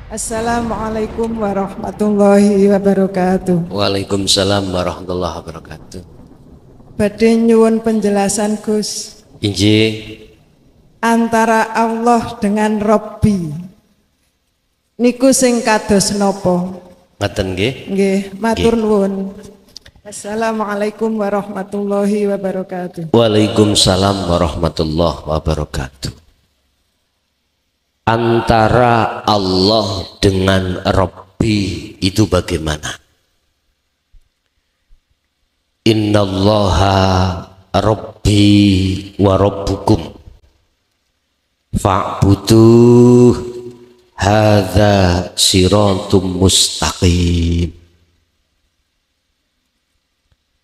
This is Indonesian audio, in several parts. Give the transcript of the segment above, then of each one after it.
Assalamualaikum warahmatullahi wabarakatuh. Waalaikumsalam warahmatullahi wabarakatuh. Badhe nyuwun penjelasan Gus. Injih. Antara Allah dengan Robbi niku sing kados napa? Ngaten nggih? Nggih, matur nuwun. Assalamualaikum warahmatullahi wabarakatuh. Waalaikumsalam warahmatullahi wabarakatuh. Antara Allah dengan Rabbi itu bagaimana? Innallaha Rabbi wa Rabbukum fa'buduh hadza siratum mustaqim.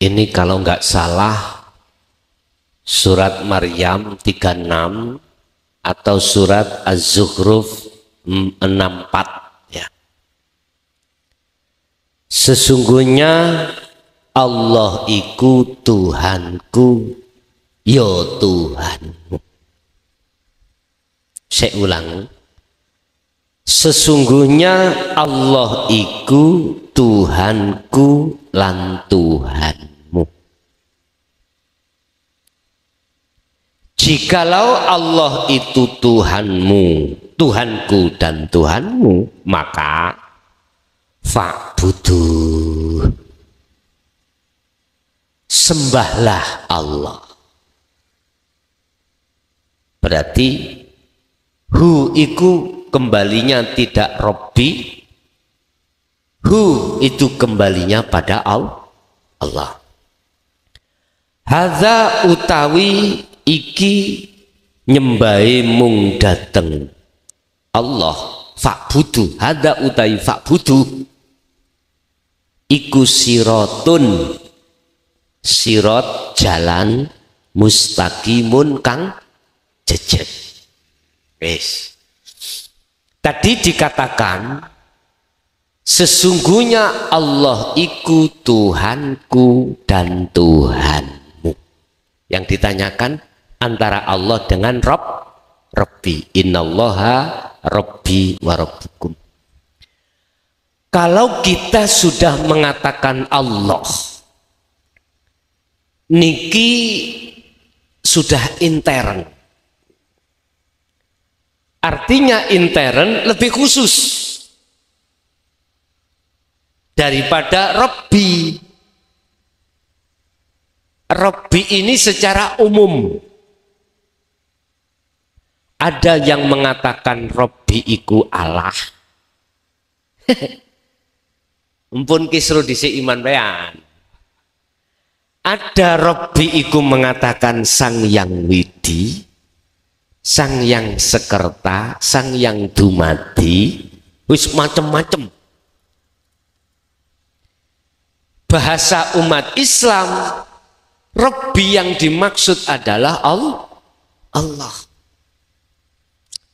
Ini kalau nggak salah surat Maryam 36 atau surat Az-Zukhruf 64 ya. Sesungguhnya Allah iku Tuhanku, ya Tuhanmu. Saya ulang. Sesungguhnya Allah iku Tuhanku lan Tuhanmu. Jikalau Allah itu Tuhanmu, Tuhanku dan Tuhanmu, maka fa'buduh, sembahlah Allah. Berarti hu iku kembalinya tidak Robbi, hu itu kembalinya pada Allah. Hadza utawi iki nyembahe mung dateng Allah, fa'budu. Hadza utawi fa'budu iku siratun, sirat jalan, mustaqimun kang jejet. Wes. Tadi dikatakan sesungguhnya Allah iku Tuhanku dan Tuhanmu. Yang ditanyakan antara Allah dengan Rabbi. Innallaha Rabbi wa Rabbukum. Kalau kita sudah mengatakan Allah, niki sudah intern. Artinya intern lebih khusus daripada Rabbi. Rabbi ini secara umum. Ada yang mengatakan Rabbi iku Allah. Empun kisru dhisik iman bayan. Ada Rabbi iku mengatakan Sang Yang Widi, Sang Yang Sekerta, Sang Yang Dumadi, wis macem-macem. Bahasa umat Islam, Rabbi yang dimaksud adalah Allah.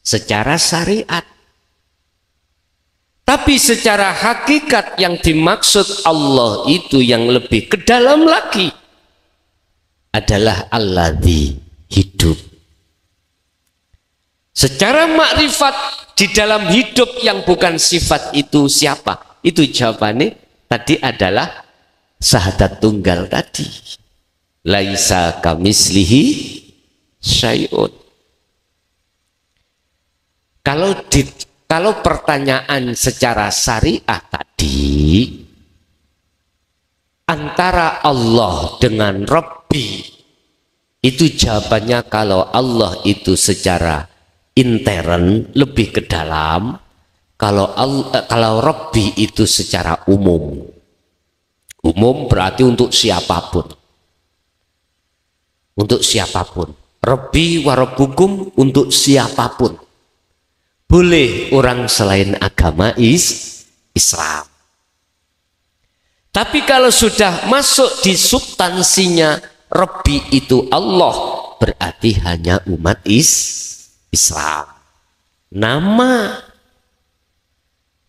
Secara syariat. Tapi secara hakikat yang dimaksud Allah itu yang lebih ke dalam lagi adalah alladzi, hidup. Secara makrifat di dalam hidup yang bukan sifat itu siapa? Itu jawabannya tadi adalah syahadat tunggal tadi. Laisa kamislihi syai'un. Kalau pertanyaan secara syariah tadi, antara Allah dengan Rabbi, itu jawabannya kalau Allah itu secara intern lebih ke dalam, kalau Rabbi itu secara umum. Umum berarti untuk siapapun. Untuk siapapun. Rabbi wa Rabbukum untuk siapapun. Boleh orang selain agama Islam. Tapi kalau sudah masuk di substansinya Rabbi itu Allah, berarti hanya umat Islam. Nama.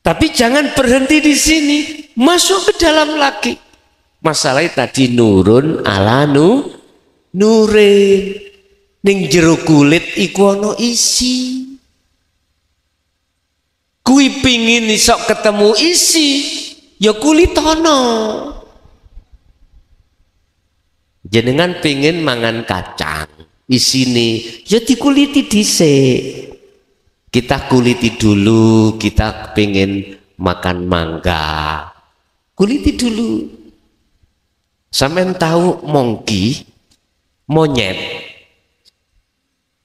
Tapi jangan berhenti di sini, masuk ke dalam lagi. Masalahnya tadi nurun ala nurin. Ning jero kulit iku ana isi. Kui pingin iso ketemu isi, ya kulitono. Jenengan pingin mangan kacang, isine ya dikuliti dhisik. Kita kuliti dulu, kita pingin makan mangga. Kuliti dulu. Sampeyan tahu mongki, monyet.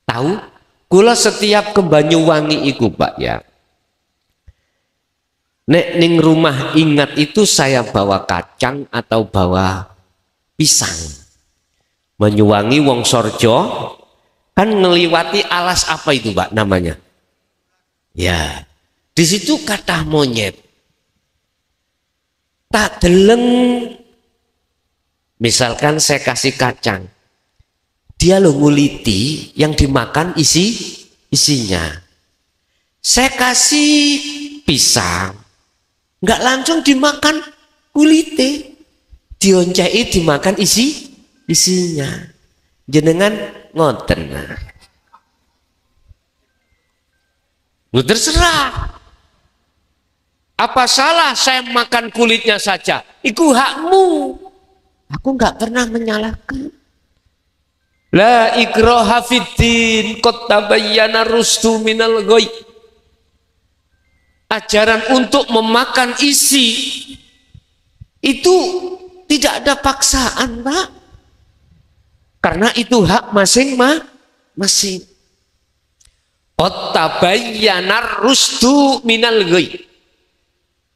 Tahu? Kula setiap ke Banyuwangi iku, Pak, ya. Nek ning rumah ingat itu saya bawa kacang atau bawa pisang. Banyuwangi wong Sorjo kan ngeliwati alas apa itu, Pak, namanya? Ya, di situ kathah monyet. Tak deleng, misalkan saya kasih kacang, dia lo nguliti yang dimakan isinya. Saya kasih pisang, nggak langsung dimakan kulite, dioncai dimakan isinya. Jenengan ngoten. Lu terserah. Apa salah saya makan kulitnya saja? Iku hakmu. Aku nggak pernah menyalahkan. La ikraha fiddin qad tabayyana rusdu minal ghayy. Ajaran untuk memakan isi itu tidak ada paksaan, Pak. Karena itu hak masing-masing. Qad tabayyana rusdu minal ghayy.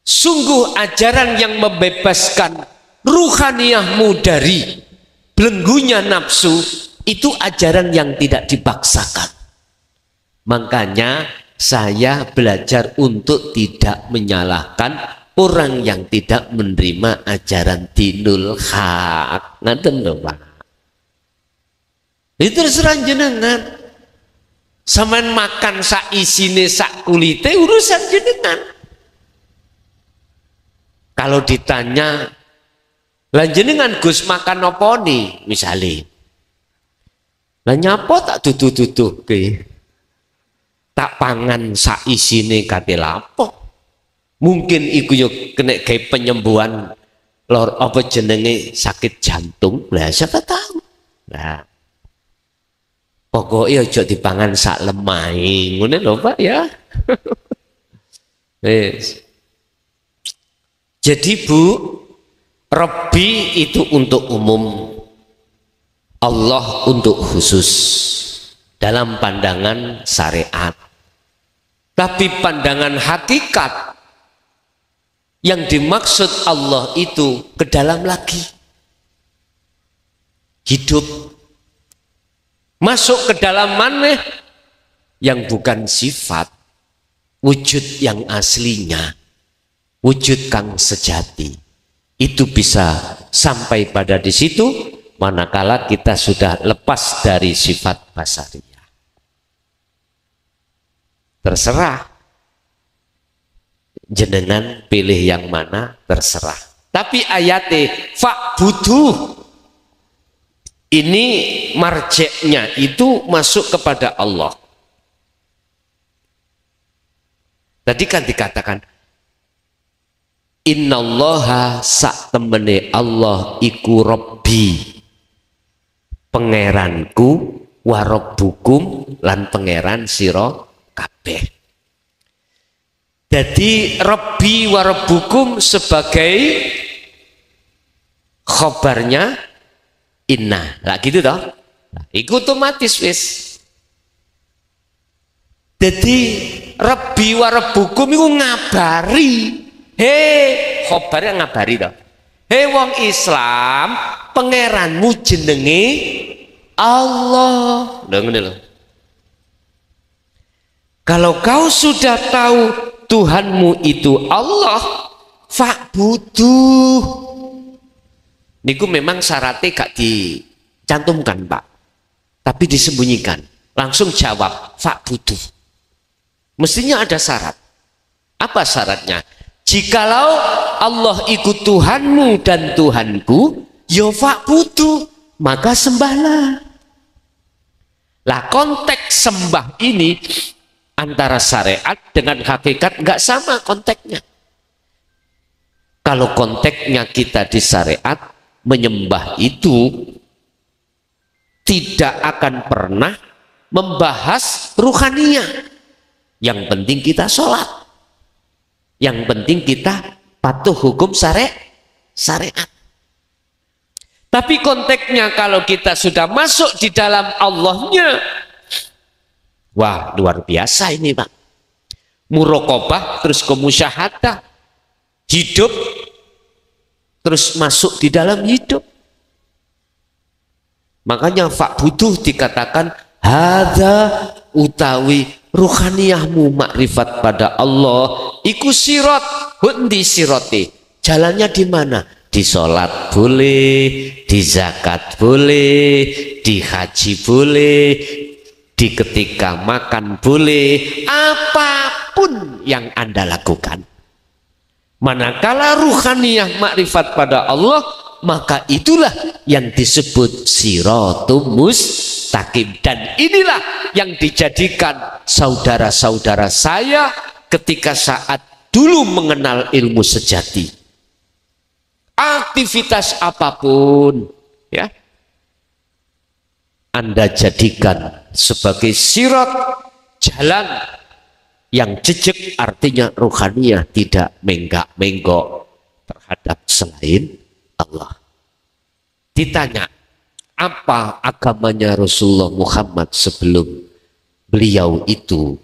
Sungguh ajaran yang membebaskan ruhaniyahmu dari belenggunya nafsu itu ajaran yang tidak dipaksakan. Makanya saya belajar untuk tidak menyalahkan orang yang tidak menerima ajaran dinul haq. Ngaten lho, Pak. Itu terserah jenengan. Sampeyan makan sak isine sak kulite urusan jenengan. Kalau ditanya, lah jenengan Gus makan apa nih misalnya? Lah nyapo tak duduh-duduh ke? Tak pangan sak isine kate lapo. Mungkin iku yo kena gawe penyembuhan lor apa jenenge sakit jantung. Lah siapa tahu. Nah. Pokoknya aja dipangan sak lemai. Ngono lho, Pak, ya. Wis. Jadi Bu, Rabbi itu untuk umum, Allah untuk khusus dalam pandangan syariat. Tapi pandangan hakikat yang dimaksud Allah itu ke dalam lagi. Hidup masuk ke dalam maneh yang bukan sifat, wujud yang aslinya. Wujud kang sejati itu bisa sampai pada di situ manakala kita sudah lepas dari sifat basariyah. Terserah jenengan pilih yang mana, terserah. Tapi ayatnya fa'buduh ini marjeknya itu masuk kepada Allah. Tadi kan dikatakan innallaha sak temene Allah iku Rabbi, pangeranku, wa rabbukum lan pangeran sira kabeh. Jadi Rabbi wa rabbukum sebagai khobarnya inna. Lah gitu toh. Iku otomatis wis. Jadi Rabbi wa rabbukum iku ngabari. Hei, khobarnya ngabari toh. Hei wong Islam, pangeranmu jenenge Allah. Lho ngene lho. Kalau kau sudah tahu Tuhanmu itu Allah, fa'buduh. Niku memang syaratnya gak dicantumkan, Pak. Tapi disembunyikan. Langsung jawab, fa'buduh. Mestinya ada syarat. Apa syaratnya? Jikalau Allah ikut Tuhanmu dan Tuhanku, ya fa'budu, maka sembahlah. Lah konteks sembah ini antara syariat dengan hakikat nggak sama konteksnya. Kalau konteksnya kita di syariat, menyembah itu tidak akan pernah membahas ruhaniyah. Yang penting kita sholat, yang penting kita patuh hukum syariat. Tapi konteksnya kalau kita sudah masuk di dalam Allahnya, wah luar biasa ini Pak. Muraqabah terus ke musyahadah, hidup terus masuk di dalam hidup. Makanya Pak butuh dikatakan hadza utawi ruhaniyahmu makrifat pada Allah iku sirat. Hundi siroti, jalannya di mana? Di sholat boleh, di zakat boleh, di haji boleh, di ketika makan boleh, apapun yang Anda lakukan. Manakala ruhaniyah makrifat pada Allah, maka itulah yang disebut siratum mustaqim. Dan inilah yang dijadikan saudara-saudara saya ketika saat dulu mengenal ilmu sejati. Aktivitas apapun ya, Anda jadikan sebagai sirat, jalan yang jejak, artinya ruhaniyah tidak menggak-menggok terhadap selain Allah. Ditanya, apa agamanya Rasulullah Muhammad sebelum beliau itu,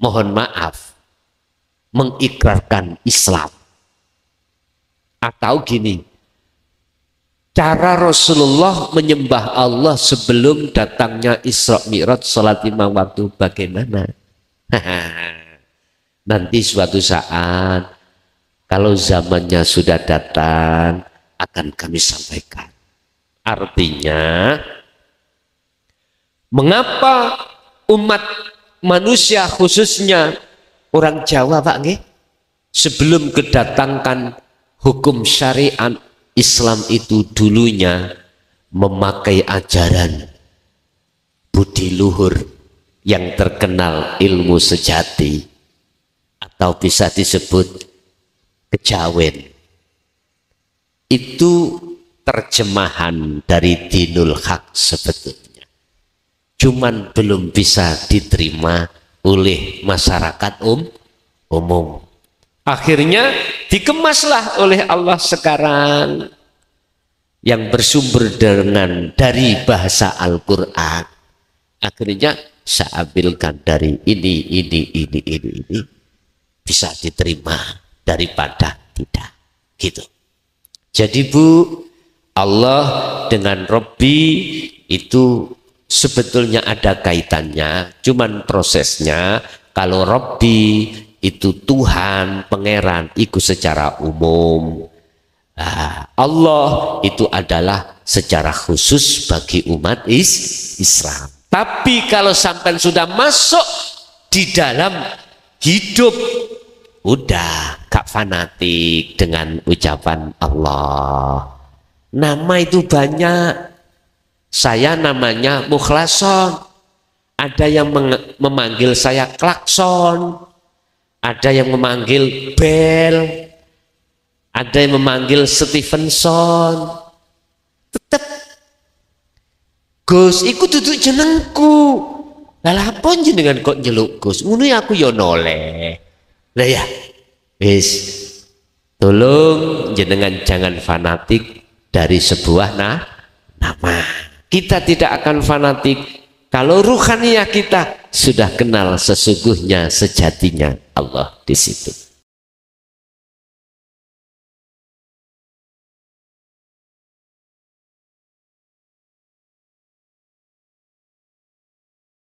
mohon maaf, mengikrarkan Islam? Atau gini, cara Rasulullah menyembah Allah sebelum datangnya Isra Mi'raj salat 5 waktu bagaimana? Nanti suatu saat kalau zamannya sudah datang akan kami sampaikan. Artinya, mengapa umat manusia khususnya orang Jawa Pak nggih, sebelum kedatangan hukum syariat Islam itu dulunya memakai ajaran budi luhur yang terkenal ilmu sejati atau bisa disebut kejawen. Itu terjemahan dari dinul haq sebetulnya, cuman belum bisa diterima oleh masyarakat umum. Akhirnya dikemaslah oleh Allah sekarang yang bersumber dari bahasa Al-Quran. Akhirnya saya ambilkan dari ini bisa diterima daripada tidak, gitu. Jadi Bu, Allah dengan Robbi itu sebetulnya ada kaitannya, cuman prosesnya kalau Robbi itu Tuhan, pangeran, itu secara umum. Allah itu adalah secara khusus bagi umat Islam. Tapi kalau sampai sudah masuk di dalam hidup, udah gak fanatik dengan ucapan Allah. Nama itu banyak. Saya namanya Mukhlason. Ada yang memanggil saya Klakson. Ada yang memanggil Bel, ada yang memanggil Stevenson. Tetap Gus, iku duduk jenengku. Lah apa jenengan kok nyeluk Gus? Ngono ya aku yo noleh. Lah ya, wis tolong jenengan jangan fanatik dari sebuah nama. Kita tidak akan fanatik kalau ruhaniyah kita sudah kenal sesungguhnya sejatinya Allah di situ.